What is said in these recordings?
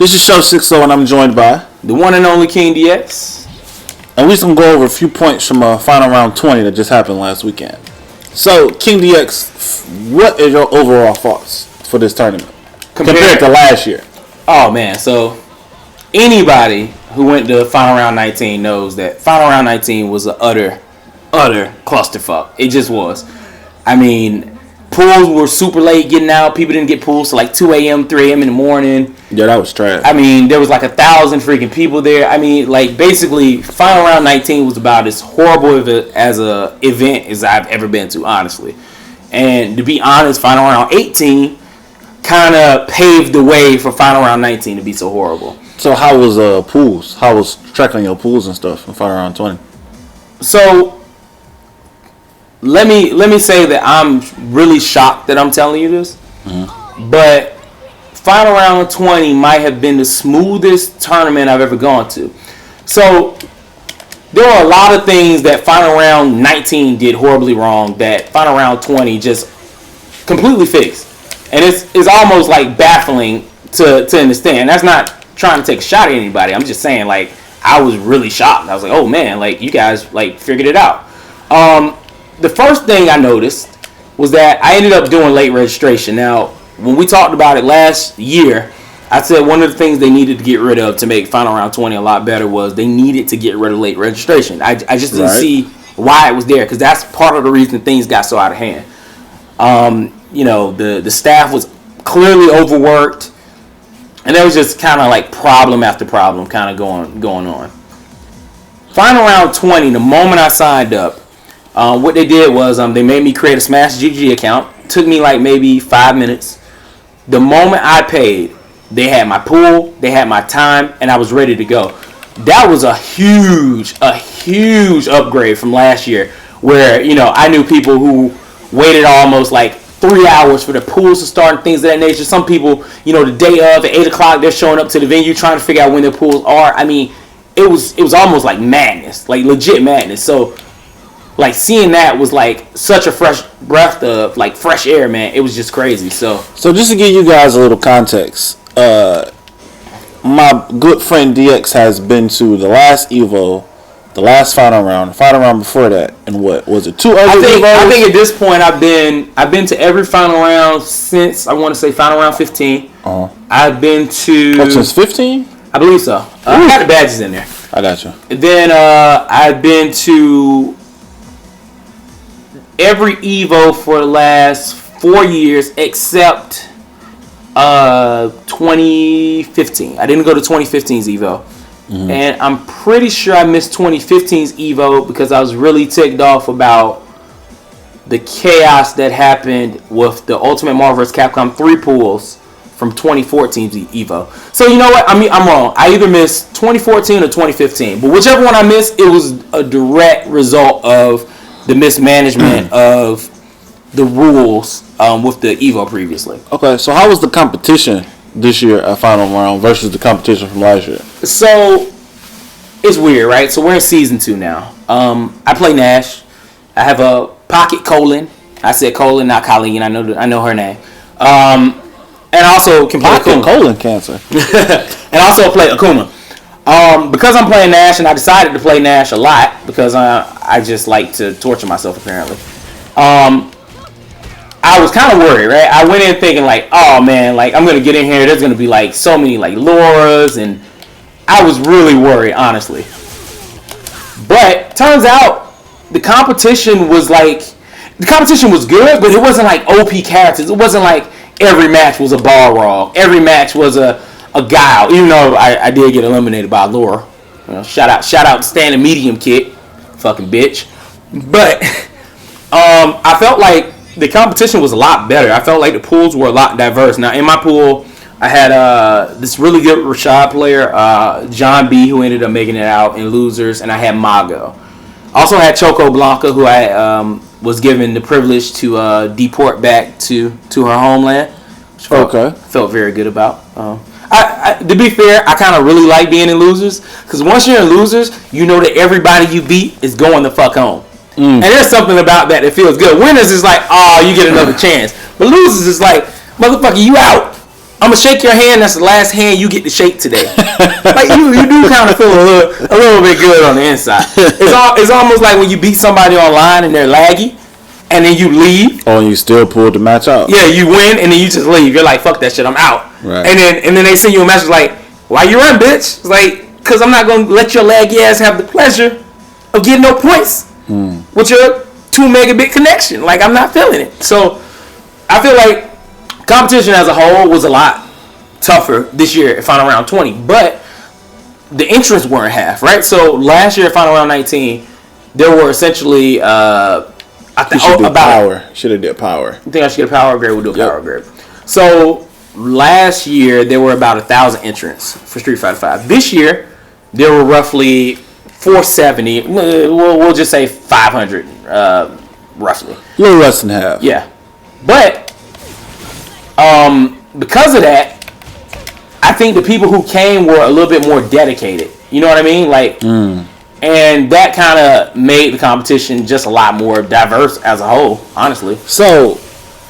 This is Show 60, and I'm joined by the one and only King DX. And we're going to go over a few points from Final Round 20 that just happened last weekend. So, King DX, what is your overall thoughts for this tournament compared to last year? Oh, man. So, anybody who went to Final Round 19 knows that Final Round 19 was an utter clusterfuck. It just was. I mean, pools were super late getting out. People didn't get pools till like 2 a.m., 3 a.m. in the morning. Yeah, that was trash. I mean, there was like 1,000 freaking people there. I mean, like, basically, Final Round 19 was about as horrible as a event as I've ever been to, honestly. And to be honest, Final Round 18 kind of paved the way for Final Round 19 to be so horrible. So how was pools? How was tracking your pools and stuff in Final Round 20? So let me say that I'm really shocked that I'm telling you this. Mm-hmm. But Final Round 20 might have been the smoothest tournament I've ever gone to. So there were a lot of things that Final Round 19 did horribly wrong that Final Round 20 just completely fixed. And it's almost like baffling to understand. That's not trying to take a shot at anybody. I'm just saying, like, I was really shocked. I was like, oh man, like, you guys like figured it out. The first thing I noticed was that I ended up doing late registration. Now, when we talked about it last year, I said one of the things they needed to get rid of to make Final Round 20 a lot better was they needed to get rid of late registration. I just didn't see why it was there, because that's part of the reason things got so out of hand. You know, the staff was clearly overworked, and there was just kind of like problem after problem kind of going on. Final Round 20, the moment I signed up, what they did was they made me create a Smash GG account. It took me like maybe 5 minutes. The moment I paid, they had my pool, they had my time, and I was ready to go. That was a huge upgrade from last year, where, you know, I knew people who waited almost like 3 hours for the pools to start and things of that nature. Some people, you know, the day of at 8 o'clock, they're showing up to the venue trying to figure out when their pools are. I mean, it was almost like madness, like legit madness. So, like, seeing that was like such a fresh breath of like fresh air, man. It was just crazy. So just to give you guys a little context, my good friend DX has been to the last Evo, the last Final Round, the Final Round before that, and what was it? 2 other Evos? I think at this point I've been to every Final Round since, I want to say, Final Round 15. I've been to since 15? I believe so. I got the badges in there. I got you. Then I've been to every Evo for the last 4 years except 2015. I didn't go to 2015's Evo. Mm-hmm. And I'm pretty sure I missed 2015's Evo because I was really ticked off about the chaos that happened with the Ultimate Marvel vs. Capcom 3 pools from 2014's Evo. So you know what? I mean, I'm wrong. I either missed 2014 or 2015. But whichever one I missed, it was a direct result of the mismanagement of the rules with the Evo previously. Okay, so how was the competition this year at Final Round versus the competition from last year? So it's weird, right? So we're in season 2 now. I play Nash. I have a Pocket Colin. I said Colin, not Colleen. I know her name. And I also can play Akuma. Colon cancer. And also play Akuma. Because I'm playing Nash, and I decided to play Nash a lot because I just like to torture myself, apparently. I was kind of worried, right? I went in thinking like, oh man, like I'm gonna get in here. There's gonna be like so many like Lauras, and I was really worried, honestly. But turns out the competition was good, but it wasn't like OP characters. It wasn't like every match was a Balrog. Every match was a Guile. Even though I did get eliminated by Laura. You know, shout out standing medium kit, fucking bitch. But I felt like the competition was a lot better. I felt like the pools were a lot diverse. Now, in my pool, I had this really good Rashad player, John B, who ended up making it out in losers, and I had Mago. Also had Choco Blanca, who I was given the privilege to deport back to her homeland, which felt very good about. To be fair, I kind of really like being in losers, because once you're in losers, you know that everybody you beat is going the fuck home. And there's something about that feels good. Winners is like, oh, you get another chance. But losers is like, motherfucker, you out. I'm gonna shake your hand. That's the last hand you get to shake today. Like you do kind of feel a little bit good on the inside. It's almost like when you beat somebody online and they're laggy, and then you leave. Oh, and you still pulled the match out. Yeah, you win and then you just leave. You're like, fuck that shit, I'm out. Right. And then they send you a message like, why you run, bitch? It's like, cause I'm not gonna let your laggy ass have the pleasure of getting no points with your 2 megabit connection. Like, I'm not feeling it. So I feel like competition as a whole was a lot tougher this year at Final Round 20, but the entrants weren't half, right? So last year at Final Round 19, there were essentially I think about power. Should have did power. You think I should get a power grade? We'll do a power grade. So last year there were about 1,000 entrants for Street Fighter 5. This year there were roughly 470. We'll just say 500, roughly. A little less than half. Yeah, but because of that, I think the people who came were a little bit more dedicated. You know what I mean? Like, and that kind of made the competition just a lot more diverse as a whole, honestly. So,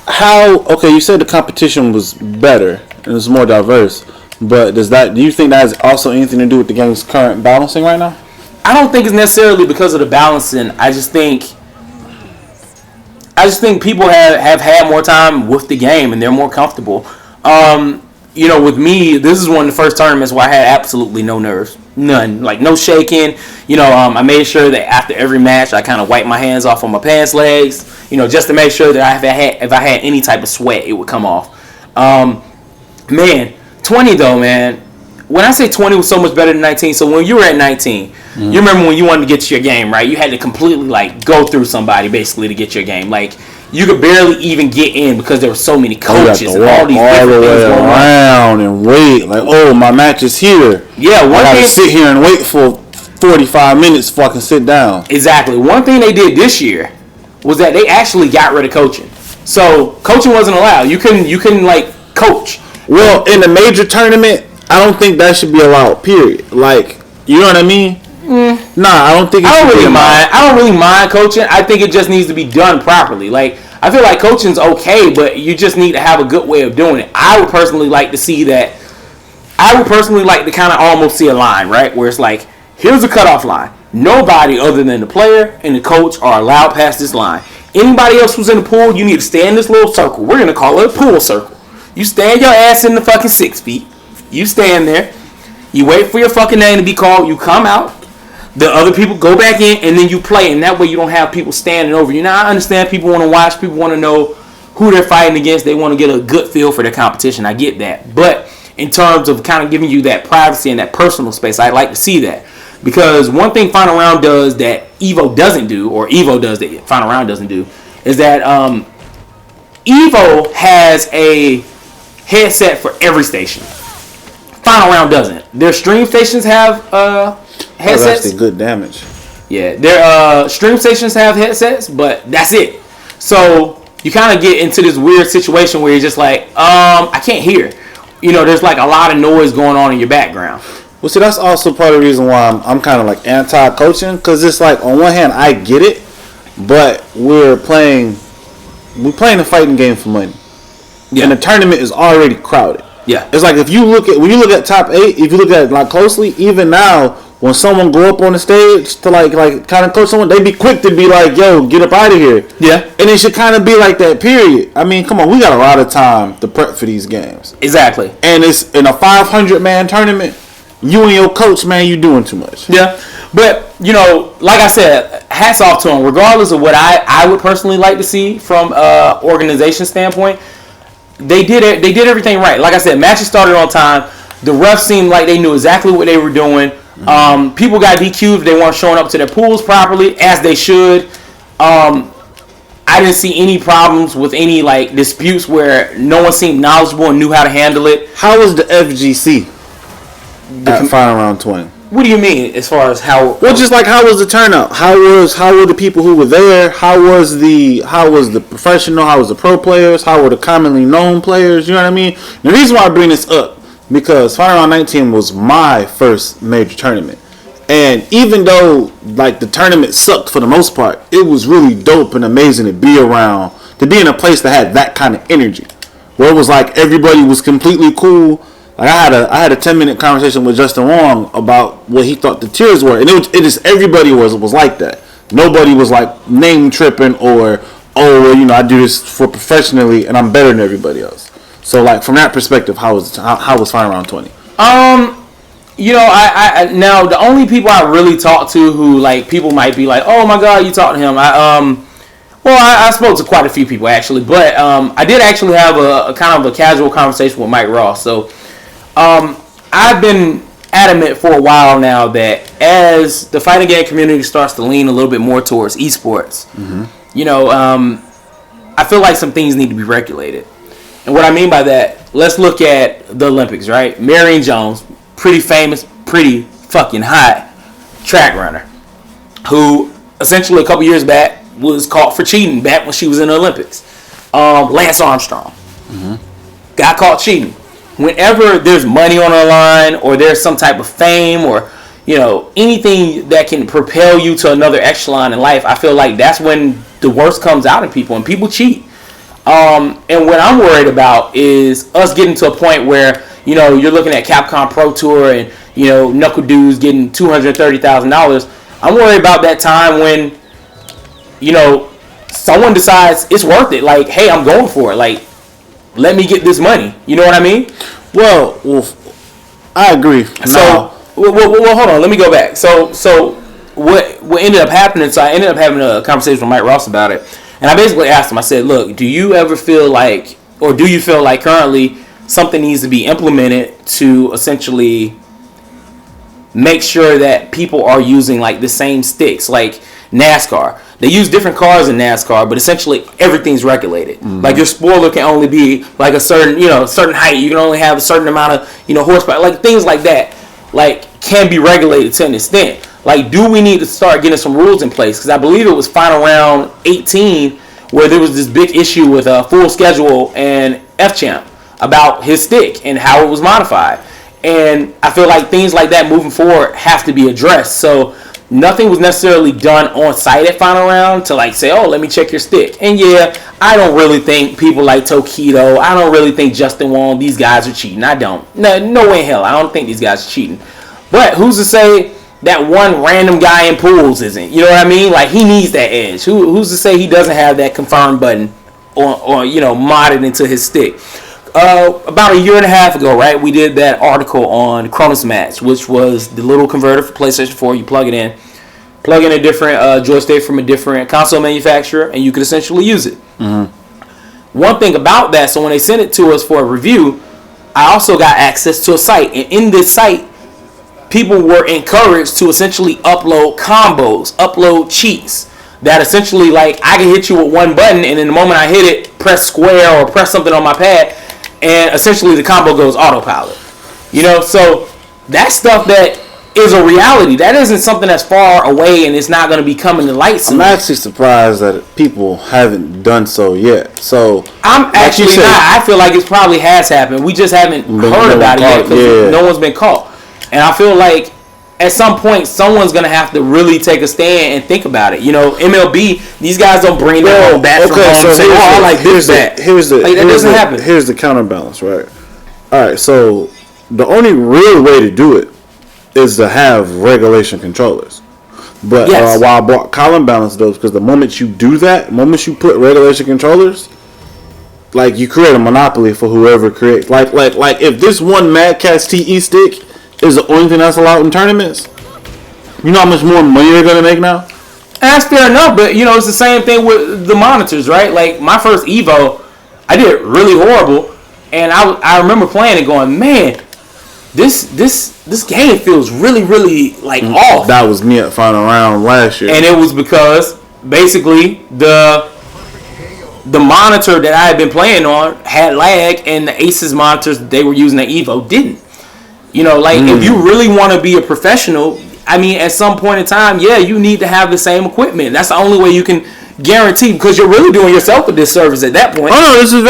you said the competition was better and it was more diverse, but do you think that has also anything to do with the game's current balancing right now? I don't think it's necessarily because of the balancing. I just think people have had more time with the game and they're more comfortable. You know, with me, this is one of the first tournaments where I had absolutely no nerves. None. Like, no shaking. You know, I made sure that after every match, I kind of wiped my hands off on my pants legs, you know, just to make sure that if I had any type of sweat, it would come off. Man, 20 though, man. When I say 20 was so much better than 19, so when you were at 19, you remember when you wanted to get to your game, right? You had to completely, like, go through somebody, basically, to get your game. Like, you could barely even get in because there were so many coaches and all these different things going around and wait. Like, oh, my match is here. Yeah, I gotta sit here and wait for 45 minutes before I can sit down. Exactly. One thing they did this year was that they actually got rid of coaching. So coaching wasn't allowed. You couldn't like coach. Well, in a major tournament, I don't think that should be allowed. Period. Like, you know what I mean? Nah, I don't think. I don't really mind coaching. I think it just needs to be done properly. Like, I feel like coaching's okay, but you just need to have a good way of doing it. I would personally like to see that. I would personally like to kind of almost see a line, right, where it's like, here's a cutoff line. Nobody other than the player and the coach are allowed past this line. Anybody else who's in the pool, you need to stay in this little circle. We're gonna call it a pool circle. You stand your ass in the fucking 6 feet. You stand there. You wait for your fucking name to be called. You come out. The other people go back in, and then you play, and that way you don't have people standing over you. Now, I understand people want to watch, people want to know who they're fighting against, they want to get a good feel for their competition. I get that. But in terms of kind of giving you that privacy and that personal space, I'd like to see that. Because one thing Final Round does that Evo doesn't do, or Evo does that Final Round doesn't do, is that Evo has a headset for every station. Final Round doesn't. Their stream stations have headsets. That's actually good damage. Yeah, their stream stations have headsets, but that's it. So you kind of get into this weird situation where you're just like, I can't hear. You know, there's like a lot of noise going on in your background. Well, see, that's also part of the reason why I'm kind of like anti-coaching, because it's like, on one hand, I get it, but we're playing a fighting game for money. Yeah. And the tournament is already crowded. Yeah. It's like when you look at top 8, if you look at it like closely, even now, when someone go up on the stage to like kind of coach someone, they be quick to be like, yo, get up out of here. Yeah. And it should kind of be like that, period. I mean, come on, we got a lot of time to prep for these games. Exactly. And it's in a 500-man tournament, you and your coach, man, you doing too much. Yeah. But, you know, like I said, hats off to them. Regardless of what I would personally like to see from organization standpoint, they did everything right. Like I said, matches started on time. The refs seemed like they knew exactly what they were doing. People got DQ'd if they weren't showing up to their pools properly, as they should. I didn't see any problems with any like disputes where no one seemed knowledgeable and knew how to handle it. How was the FGC at Final Round 20? What do you mean as far as how? Well, just like how was the turnout? How were the people who were there? How was the professional? How was the pro players? How were the commonly known players? You know what I mean? The reason why I bring this up, because Final Round 19 was my first major tournament. And even though like the tournament sucked for the most part, it was really dope and amazing to be around, to be in a place that had that kind of energy. where it was like everybody was completely cool. Like I had a 10-minute conversation with Justin Wong about what he thought the tiers were, and it just everybody was like that. Nobody was like name tripping or I do this for professionally and I'm better than everybody else. So like from that perspective, how was Final Round 20? I now the only people I really talk to who like people might be like, oh my god, you talked to him. I spoke to quite a few people actually, but I did actually have a kind of a casual conversation with Mike Ross. So I've been adamant for a while now that as the fighting game community starts to lean a little bit more towards esports, I feel like some things need to be regulated. And what I mean by that, let's look at the Olympics, right? Marion Jones, pretty famous, pretty fucking hot track runner, who essentially a couple years back was caught for cheating back when she was in the Olympics. Lance Armstrong got caught cheating. Whenever there's money on the line or there's some type of fame or anything that can propel you to another echelon in life, I feel like that's when the worst comes out in people and people cheat. And what I'm worried about is us getting to a point where you're looking at Capcom Pro Tour and Knuckle Dudes getting $230,000. I'm worried about that time when someone decides it's worth it. Like, hey, I'm going for it. Like, let me get this money. You know what I mean? Well, I agree. So, hold on. Let me go back. So what ended up happening? So I ended up having a conversation with Mike Ross about it, and I basically asked him. I said, "Look, do you ever feel like, or do you feel like currently something needs to be implemented to essentially make sure that people are using like the same sticks, like NASCAR?" They use different cars in NASCAR, but essentially everything's regulated. Mm-hmm. Like your spoiler can only be like a certain height. You can only have a certain amount of, horsepower. Like things like that, like can be regulated to an extent. Like, do we need to start getting some rules in place? Because I believe it was Final Round 18 where there was this big issue with Full Schedule and F-Champ about his stick and how it was modified. And I feel like things like that moving forward have to be addressed. So nothing was necessarily done on site at Final Round to like say, oh, let me check your stick. And yeah, I don't really think people like Tokido, I don't really think Justin Wong, these guys are cheating. I don't. No way in hell. I don't think these guys are cheating. But who's to say that one random guy in pools isn't? You know what I mean? Like, he needs that edge. Who's to say he doesn't have that confirm button or modded into his stick? About a year and a half ago, right, we did that article on Cronus Match, which was the little converter for PlayStation 4. You plug it in, plug in a different joystick from a different console manufacturer, and you could essentially use it. Mm-hmm. One thing about that, so when they sent it to us for a review, I also got access to a site, and in this site, people were encouraged to essentially upload combos, upload cheats, that essentially, like, I can hit you with one button, and in the moment I hit it, press square or press something on my pad, and essentially the combo goes autopilot. So that's stuff that is a reality. That isn't something that's far away and it's not going to be coming to light soon. I'm actually surprised that people haven't done so yet. So I'm actually not. I feel like it probably has happened. We just haven't heard about it yet because no one's been caught. And I feel like at some point someone's going to have to really take a stand and think about it. MLB, these guys don't bring their own bats from home and say, oh, I like this bat. That doesn't happen. Here's the counterbalance, right? All right, so the only real way to do it is to have regulation controllers. But why I brought Colin Balance those, because the moment you do that, the moment you put regulation controllers, like, you create a monopoly for whoever creates. Like if this one Mad Catz TE stick is the only thing that's allowed in tournaments, you know how much more money they're gonna make now? That's fair enough, but it's the same thing with the monitors, right? Like, my first Evo, I did really horrible, and I remember playing it going, man, this game feels really, really like off. That was me at Final Round last year, and it was because basically the monitor that I had been playing on had lag, and the Asus monitors that they were using at Evo didn't. If you really want to be a professional, I mean, at some point in time, you need to have the same equipment. That's the only way you can guarantee, because you're really doing yourself a disservice at that point. Oh no, this is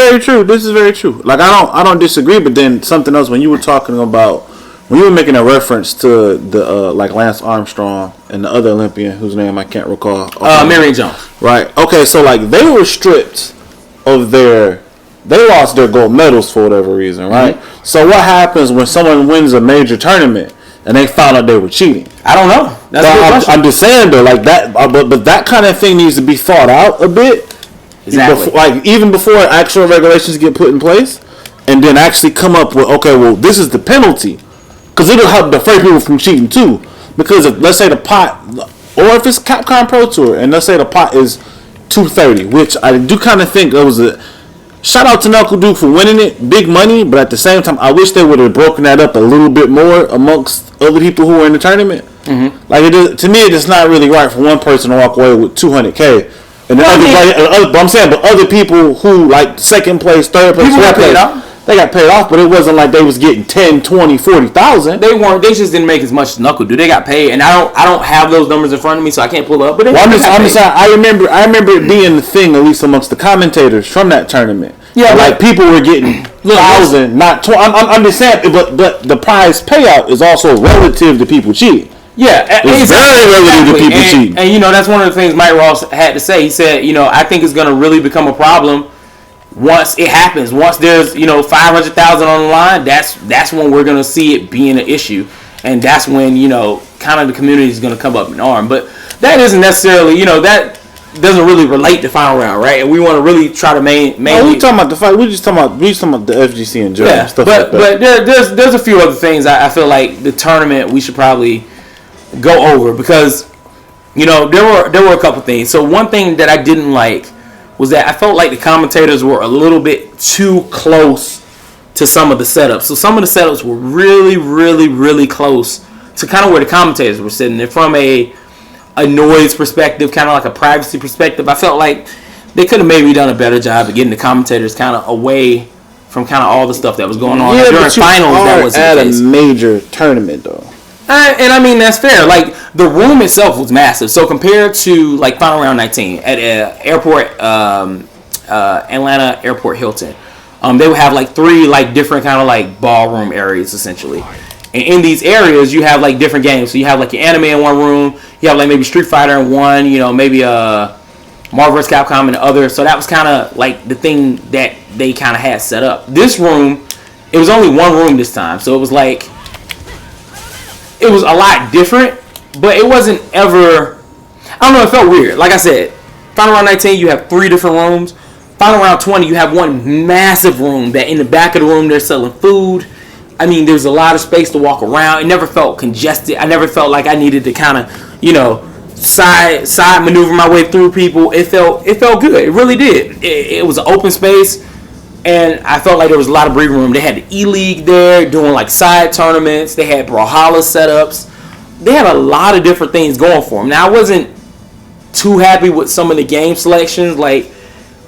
very true. Like, I don't disagree, but then something else, when you were talking about, when you were making a reference to the like Lance Armstrong and the other Olympian whose name I can't recall. Marion Jones. Right. Okay, so like they were stripped of their they lost their gold medals for whatever reason, right? Mm-hmm. So what happens when someone wins a major tournament and they found out they were cheating? I don't know. That's a good question. I'm just saying though, like that, but that kind of thing needs to be thought out a bit. Exactly. Like even before actual regulations get put in place, and then actually come up with, okay, well, this is the penalty, because it'll help deter people from cheating too. Because if, let's say the pot, or if it's Capcom Pro Tour, and let's say the pot is $230, which I do kind of think it was a shout out to Knuckle Duke for winning it, big money. But at the same time, I wish they would have broken that up a little bit more amongst other people who were in the tournament. Mm-hmm. Like to me, it's not really right for one person to walk away with $200K. And but I'm saying, but other people who like second place, third place, fourth place, they got paid off, but it wasn't like they was getting 10, 20, 40,000. They weren't. They just didn't make as much as Knuckle Dude. They got paid, and I don't have those numbers in front of me, so I can't pull it up. But I remember it being the thing, at least amongst the commentators from that tournament. Yeah, like people were getting 1,000, not 20. I'm just saying, but the prize payout is also relative to people cheating. Yeah, it's very relative to people cheating. And you know, that's one of the things Mike Ross had to say. He said, you know, I think it's going to really become a problem once it happens. Once there's, you know, 500,000 on the line, that's when we're going to see it being an issue, and that's when, you know, kind of the community is going to come up in arms. But that isn't necessarily, you know, that doesn't really relate to final round, right? And we want to really try to mainly. We talking about the fight. We just talking about the FGC in general. Yeah, stuff but like that. but there's a few other things I feel like the tournament we should probably go over, because, you know, there were a couple things. So one thing that I didn't like was that I felt like the commentators were a little bit too close to some of the setups. So some of the setups were really, really, really close to kind of where the commentators were sitting. And from a noise perspective, kind of like a privacy perspective, I felt like they could have maybe done a better job of getting the commentators kind of away from kind of all the stuff that was going on during finals. That was at a major tournament, though. And I mean, that's fair. Like, the room itself was massive. So compared to like final round 19 at Atlanta Airport Hilton, they would have like 3 like different kind of like ballroom areas essentially. And in these areas, you have like different games. So you have like your anime in one room. You have like maybe Street Fighter in one. You know, maybe Marvel vs. Capcom in the other. So that was kind of like the thing that they kind of had set up. This room, it was only one room this time. So it was like, it was a lot different, but it wasn't ever, I don't know, it felt weird. Like I said, final round 19, you have 3 different rooms. Final round 20, you have one massive room that in the back of the room, they're selling food. I mean, there's a lot of space to walk around. It never felt congested. I never felt like I needed to kind of, you know, side maneuver my way through people. It felt good. It really did. It was an open space, and I felt like there was a lot of breathing room. They had the E-League there doing like side tournaments. They had Brawlhalla setups. They had a lot of different things going for them. Now, I wasn't too happy with some of the game selections. Like,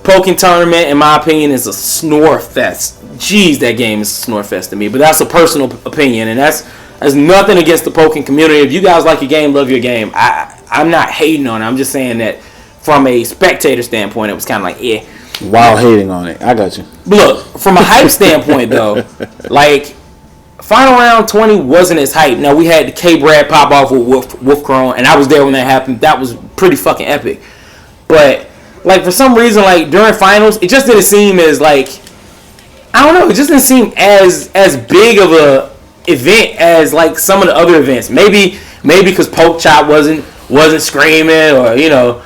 Pokken Tournament, in my opinion, is a snore fest. Jeez, that game is a snore fest to me. But that's a personal opinion, and that's nothing against the Pokken community. If you guys like your game, love your game. I'm not hating on it. I'm just saying that from a spectator standpoint, it was kind of like, eh. While hating on it. I got you. Look, from a hype standpoint, though, like, final round 20 wasn't as hype. Now, we had the K-Brad pop off with Wolf Crone, and I was there when that happened. That was pretty fucking epic. But, like, for some reason, like, during finals, it just didn't seem as, like, I don't know, it just didn't seem as big of a event as, like, some of the other events. Maybe because Poke Chop wasn't screaming, or, you know,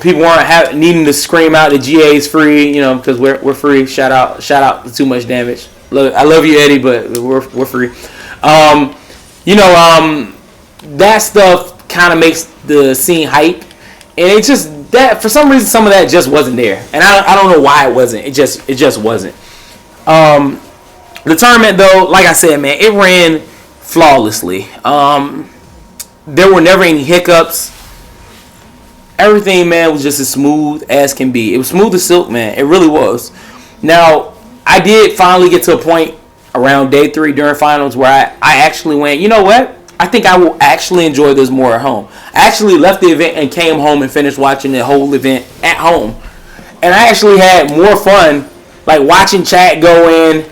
people weren't needing to scream out the GA's free, you know, because we're free. Shout out to Too Much Damage. I love you, Eddie, but we're free. That stuff kind of makes the scene hype, and it just that for some reason some of that just wasn't there, and I don't know why it wasn't. It just wasn't. The tournament, though, like I said, man, it ran flawlessly. There were never any hiccups. Everything, man, was just as smooth as can be. It was smooth as silk, man. It really was. Now, I did finally get to a point around day 3 during finals where I actually went, you know what? I think I will actually enjoy this more at home. I actually left the event and came home and finished watching the whole event at home. And I actually had more fun, like, watching chat go in,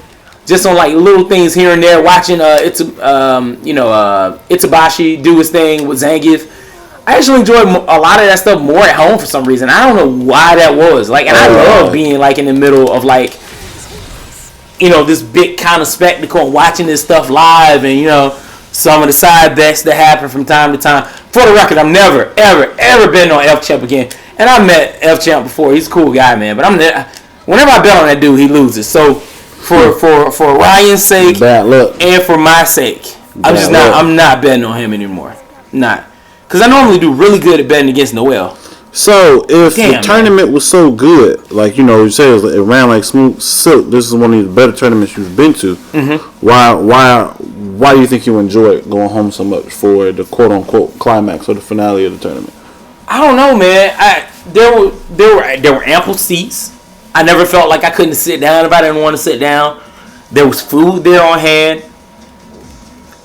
just on, like, little things here and there, watching Itabashi do his thing with Zangief. I actually enjoyed a lot of that stuff more at home for some reason. I don't know why that was. Like, and I love being, like, in the middle of, like, this big kind of spectacle and watching this stuff live and, some of the side bets that happen from time to time. For the record, I'm never, ever betting on F Champ again. And I met F Champ before. He's a cool guy, man. But whenever I bet on that dude, he loses. So for Ryan's sake bad luck. and for my sake, I'm not betting on him anymore. Not. Because I normally do really good at betting against Noel. So if the tournament was so good, like you say it ran like smooth silk. This is one of the better tournaments you've been to. Mm-hmm. Why do you think you enjoyed going home so much for the quote unquote climax or the finale of the tournament? I don't know, man. There were ample seats. I never felt like I couldn't sit down if I didn't want to sit down. There was food there on hand.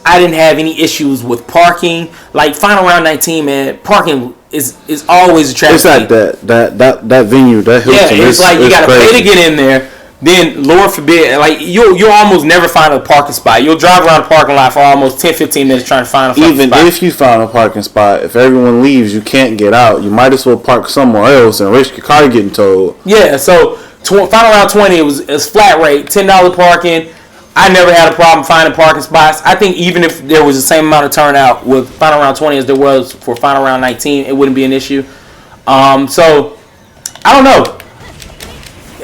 I didn't have any issues with parking. Like final round 19, man, parking is always a traffic. It's like that venue, that Hilton. Yeah, it's like you gotta pay to get in there. Then, Lord forbid, like you'll almost never find a parking spot. You'll drive around the parking lot for almost 10-15 minutes trying to find a parking spot. Even if you find a parking spot, if everyone leaves, you can't get out. You might as well park somewhere else and risk your car getting towed. Yeah, so final round 20, it was flat rate, $10 parking. I never had a problem finding parking spots. I think even if there was the same amount of turnout with final round 20 as there was for final round 19, it wouldn't be an issue. So, I don't know.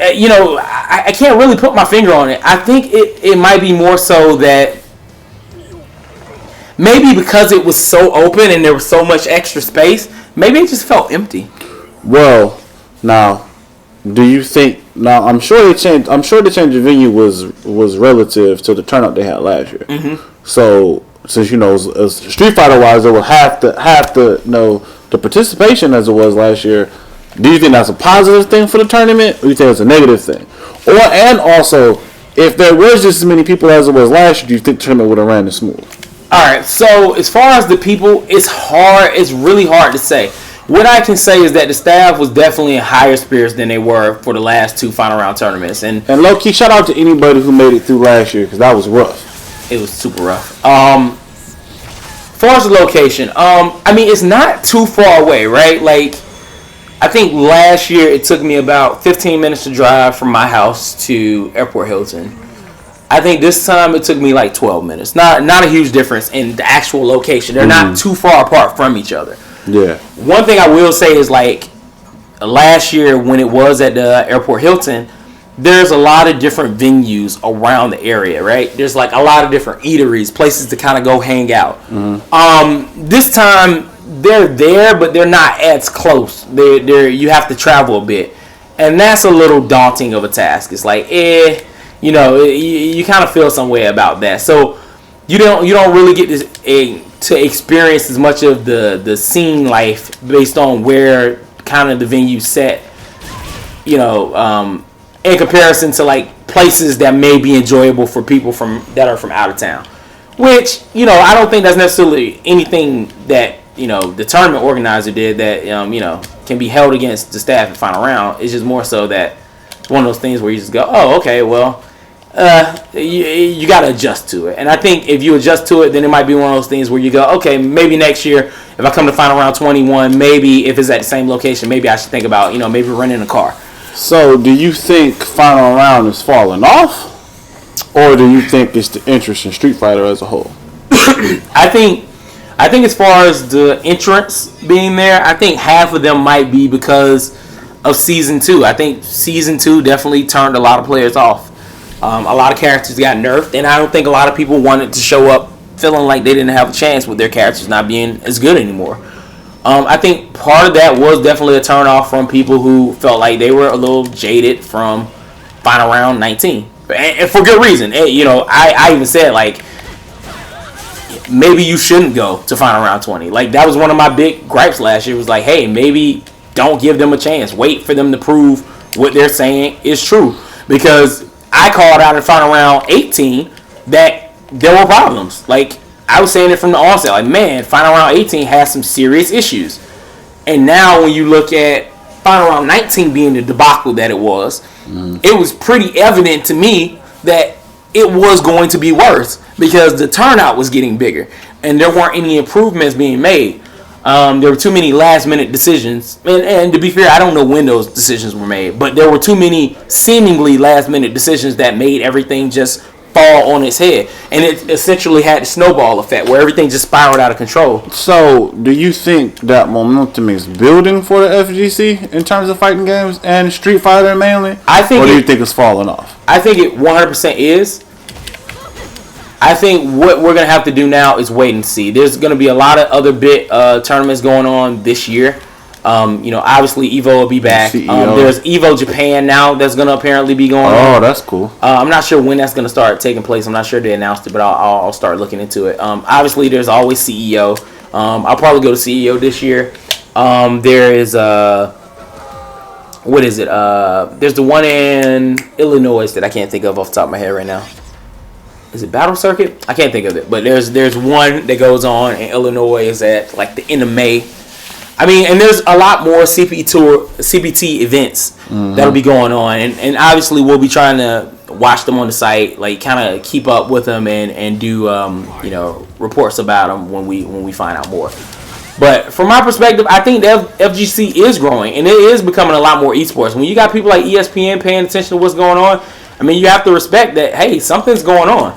I can't really put my finger on it. I think it might be more so that maybe because it was so open and there was so much extra space, maybe it just felt empty. Well, now, do you think? Now, I'm sure the change of venue was relative to the turnout they had last year. Mm-hmm. So, since as Street Fighter wise, there will have to the participation as it was last year. Do you think that's a positive thing for the tournament, or do you think it's a negative thing? And also, if there was just as many people as it was last year, do you think the tournament would have ran smooth? All right. So as far as the people, it's hard. It's really hard to say. What I can say is that the staff was definitely in higher spirits than they were for the last two final round tournaments. And low key, shout out to anybody who made it through last year because that was rough. It was super rough. As far as the location, it's not too far away, right? Like, I think last year it took me about 15 minutes to drive from my house to Airport Hilton. I think this time it took me like 12 minutes. Not a huge difference in the actual location. They're not too far apart from each other. Yeah. One thing I will say is like last year when it was at the Airport Hilton, there's a lot of different venues around the area, right? There's like a lot of different eateries, places to kind of go hang out. Mm-hmm. This time they're there, but they're not as close. You have to travel a bit, and that's a little daunting of a task. It's like, you kind of feel some way about that. So you don't really get to experience as much of the scene life based on where kind of the venue set. In comparison to like places that may be enjoyable for people that are from out of town, which I don't think that's necessarily anything that the tournament organizer did that can be held against the staff in final round. It's just more so that it's one of those things where you just go, oh, okay, well, you got to adjust to it. And I think if you adjust to it, then it might be one of those things where you go, okay, maybe next year if I come to final round 21, maybe if it's at the same location, maybe I should think about maybe renting a car. So, do you think final round is falling off, or do you think it's the interest in Street Fighter as a whole? I think as far as the entrance being there, I think half of them might be because of Season 2. I think Season 2 definitely turned a lot of players off. A lot of characters got nerfed, and I don't think a lot of people wanted to show up feeling like they didn't have a chance with their characters not being as good anymore. I think part of that was definitely a turn off from people who felt like they were a little jaded from final round 19. And for good reason. I even said, like, maybe you shouldn't go to final round 20. Like, that was one of my big gripes last year. It was like, hey, maybe don't give them a chance. Wait for them to prove what they're saying is true. Because I called out in final round 18 that there were problems. Like, I was saying it from the onset. Like, man, final round 18 has some serious issues. And now when you look at final round 19 being the debacle that it was, it was pretty evident to me that it was going to be worse because the turnout was getting bigger and there weren't any improvements being made. There were too many last-minute decisions, and to be fair, I don't know when those decisions were made, but there were too many seemingly last-minute decisions that made everything just fall on its head, and it essentially had the snowball effect where everything just spiraled out of control. So, do you think that momentum is building for the FGC in terms of fighting games and Street Fighter mainly? I think or do you think it's falling off? I think it 100% is. I think what we're going to have to do now is wait and see. There's going to be a lot of other tournaments going on this year. Obviously Evo will be back. There's Evo Japan now that's going to apparently be going on. Oh, that's cool. I'm not sure when that's going to start taking place. I'm not sure they announced it, but I'll start looking into it. Obviously, there's always CEO. I'll probably go to CEO this year. There is what is it? There's the one in Illinois that I can't think of off the top of my head right now. Is it Battle Circuit? I can't think of it, but there's one that goes on in Illinois is at like the end of May. I mean, and there's a lot more CPT events that'll be going on, and obviously we'll be trying to watch them on the site, like kind of keep up with them and do reports about them when we find out more. But from my perspective, I think the FGC is growing and it is becoming a lot more esports. When you got people like ESPN paying attention to what's going on, I mean, you have to respect that, hey, something's going on.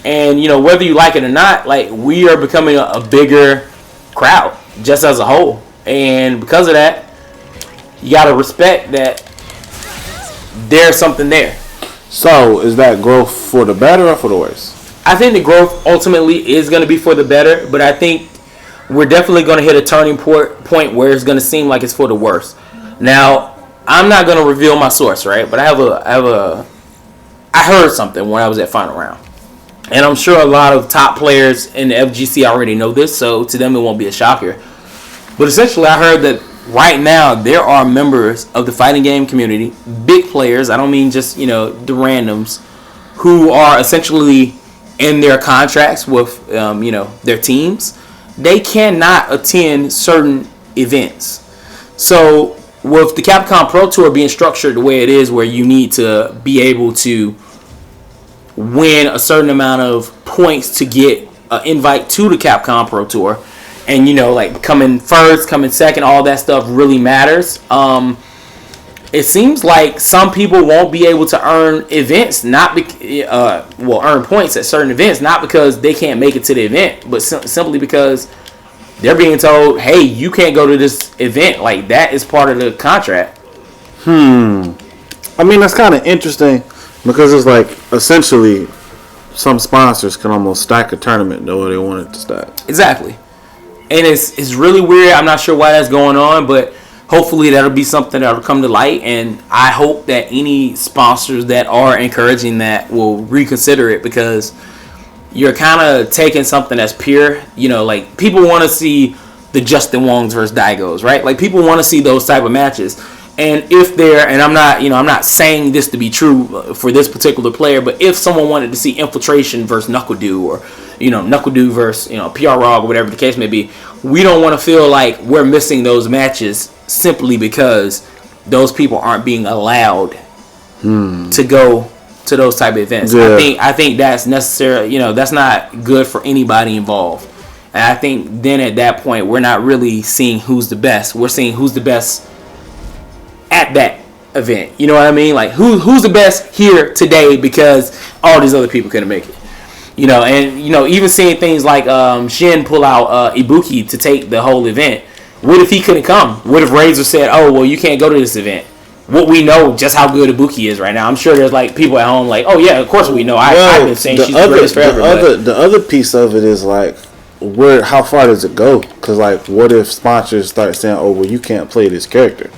And, whether you like it or not, like, we are becoming a bigger crowd, just as a whole. And because of that, you got to respect that there's something there. So, is that growth for the better or for the worse? I think the growth ultimately is going to be for the better, but I think we're definitely going to hit a turning point where it's going to seem like it's for the worse. Now, I'm not going to reveal my source, right? But I heard something when I was at Final Round. And I'm sure a lot of top players in the FGC already know this, so to them it won't be a shocker. But essentially, I heard that right now there are members of the fighting game community, big players, I don't mean just, the randoms, who are essentially in their contracts with, their teams. They cannot attend certain events. So with the Capcom Pro Tour being structured the way it is, where you need to be able to win a certain amount of points to get an invite to the Capcom Pro Tour, and like coming first, coming second, all that stuff really matters. It seems like some people won't be able to earn events, earn points at certain events, not because they can't make it to the event, but simply because they're being told, hey, you can't go to this event. Like, that is part of the contract. I mean, that's kind of interesting because it's like, essentially, some sponsors can almost stack a tournament the way they want it to stack. Exactly. And it's really weird. I'm not sure why that's going on, but hopefully that'll be something that'll come to light. And I hope that any sponsors that are encouraging that will reconsider it, because you're kind of taking something that's pure. Like, people want to see the Justin Wongs versus Daigos, right? Like, people want to see those type of matches. And if they're, and I'm not saying this to be true for this particular player, but if someone wanted to see Infiltration versus NuckleDu, or NuckleDu versus PR Rog, or whatever the case may be, we don't want to feel like we're missing those matches simply because those people aren't being allowed to go to those type of events. Yeah. I think that's necessary. That's not good for anybody involved. And I think then at that point, we're not really seeing who's the best. We're seeing who's the best at that event. You know what I mean? Like, who's the best here today because all these other people couldn't make it. Even seeing things like Shin pull out Ibuki to take the whole event. What if he couldn't come? What if Razor said, oh, well, you can't go to this event? What we know just how good Ibuki is right now. I'm sure there's like people at home like, oh yeah, of course we know. I've been saying she's the greatest forever. The other piece of it is like, how far does it go? Because like, what if sponsors start saying, oh, well, you can't play this character?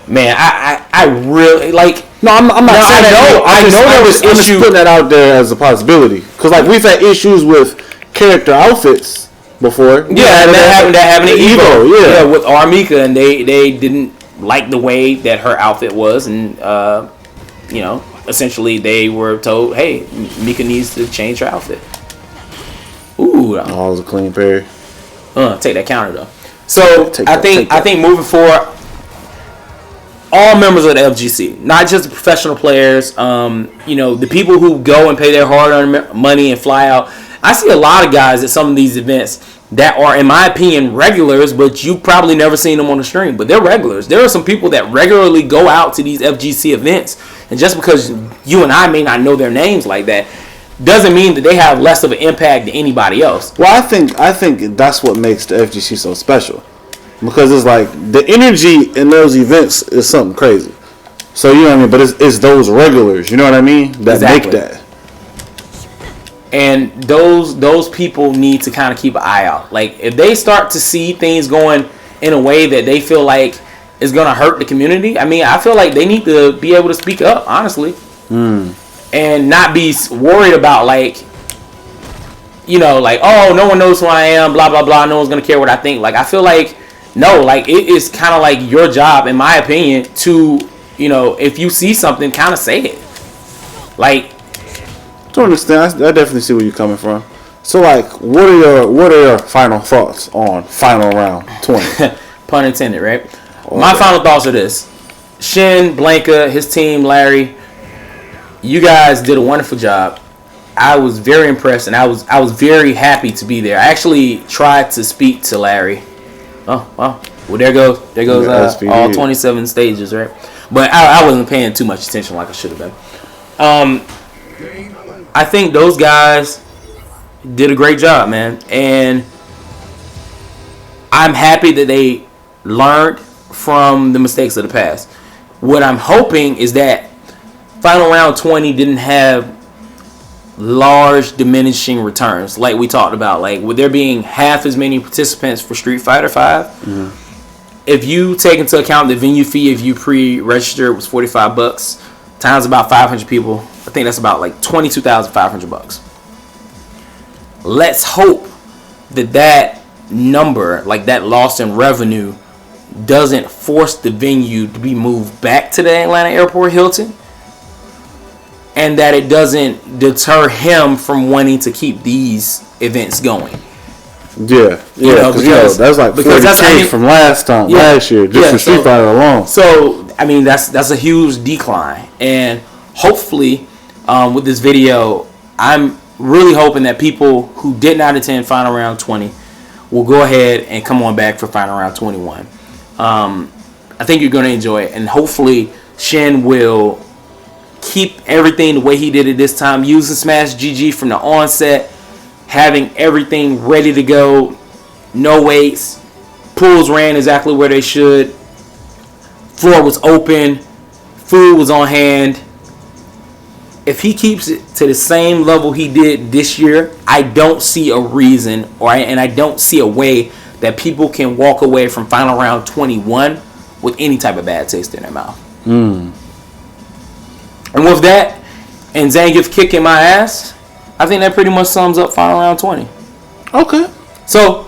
Man, I really like. No, I'm not saying that. I know there was issues. Putting that out there as a possibility, because like we've had issues with character outfits before. Yeah, that happened at Evo. Yeah, with Armika, and they didn't like the way that her outfit was, and essentially they were told, hey, Mika needs to change her outfit. Ooh, that was a clean parry. Take that counter though. So I think moving forward, all members of the FGC, not just the professional players, the people who go and pay their hard-earned money and fly out. I see a lot of guys at some of these events that are, in my opinion, regulars, but you've probably never seen them on the stream. But they're regulars. There are some people that regularly go out to these FGC events, and just because you and I may not know their names like that, doesn't mean that they have less of an impact than anybody else. Well, I think that's what makes the FGC so special, because it's like the energy in those events is something crazy. So you know what I mean, but it's those regulars, you know what I mean, that make that. And those people need to kind of keep an eye out. Like, if they start to see things going in a way that they feel like is going to hurt the community, I mean, I feel like they need to be able to speak up, honestly. And not be worried about, like, you know, like, oh, no one knows who I am, blah, blah, blah, no one's going to care what I think. Like, I feel like, no, like, it is kind of like your job, in my opinion, to, you know, if you see something, kind of say it. Like, to understand, I definitely see where you're coming from. So, like, what are your final thoughts on Final Round 20? Pun intended, right? My final thoughts are this: Shin, Blanka, his team, Larry, you guys did a wonderful job. I was very impressed, and I was very happy to be there. I actually tried to speak to Larry. Oh, wow. Well, there goes all 27 stages, right? But I wasn't paying too much attention like I should have been. I think those guys did a great job, man. And I'm happy that they learned from the mistakes of the past. What I'm hoping is that Final Round 20 didn't have large diminishing returns like we talked about. Like, with there being half as many participants for Street Fighter 5, if you take into account the venue fee, if you pre-register, it was $45 times about 500 people. I think that's about like $22,500. Let's hope that number, like that loss in revenue, doesn't force the venue to be moved back to the Atlanta Airport Hilton, and that it doesn't deter him from wanting to keep these events going. Yeah, because that's like 40K from last year, just for Street Fighter alone. So, I mean, that's a huge decline, and hopefully, with this video, I'm really hoping that people who did not attend Final Round 20 will go ahead and come on back for Final Round 21. I think you're going to enjoy it, and hopefully Shin will keep everything the way he did it this time, using Smash GG from the onset, having everything ready to go, no waits, pools ran exactly where they should, floor was open, food was on hand. If he keeps it to the same level he did this year, I don't see a reason, and I don't see a way that people can walk away from Final Round 21 with any type of bad taste in their mouth. And with that, and Zangief kicking my ass, I think that pretty much sums up Final Round 20. Okay. So,